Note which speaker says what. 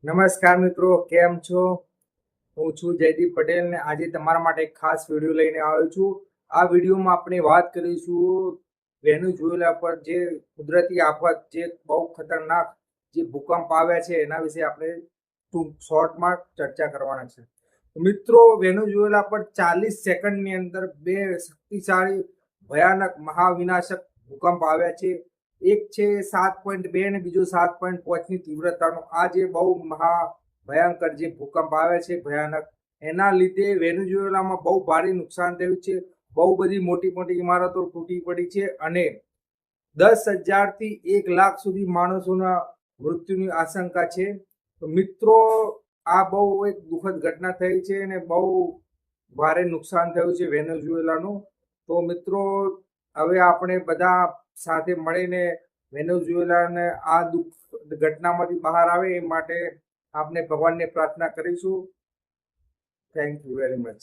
Speaker 1: નમસ્કાર મિત્રો, કેમ છો? હું છું જયદીપ પટેલ ને આજે તમારા માટે એક ખાસ વિડીયો લઈને આવ્યો છું. આ વિડીયોમાં આપણે વાત કરીશું વેનેઝુએલા પર જે કુદરતી આફત, જે બહુ ખતરનાક જે ભૂકંપ આવ્યા છે એના વિશે આપણે ટૂંક શોર્ટમાં ચર્ચા કરવાના છે. મિત્રો, વેનેઝુએલા પર 40 સેકન્ડની અંદર બે શક્તિશાળી ભયાનક મહાવિનાશક ભૂકંપ આવ્યા છે. એક છે 7.2 અને બીજો 7.5ની તીવ્રતાનો. આ જે બહુ ભયંકર જે ભૂકંપ આવે છે ભયાનક, એના લીધે વેનેઝુએલામાં બહુ ભારે નુકસાન થયું છે. બહુ બધી મોટી મોટી ઇમારતો તૂટી પડી છે અને 10,000 થી 1 લાખ સુધી માણસોના મૃત્યુની આશંકા છે. તો મિત્રો, આ બહુ એક દુઃખદ ઘટના થઈ છે અને બહુ ભારે નુકસાન થયું છે વેનેઝુએલાનું. તો મિત્રો, હવે આપણે બધા સાથે મળીને વેનેઝુએલાને આ દુઃખ ઘટનામાંથી બહાર આવે એ માટે આપણે ભગવાનને પ્રાર્થના કરીશું. Thank you very much.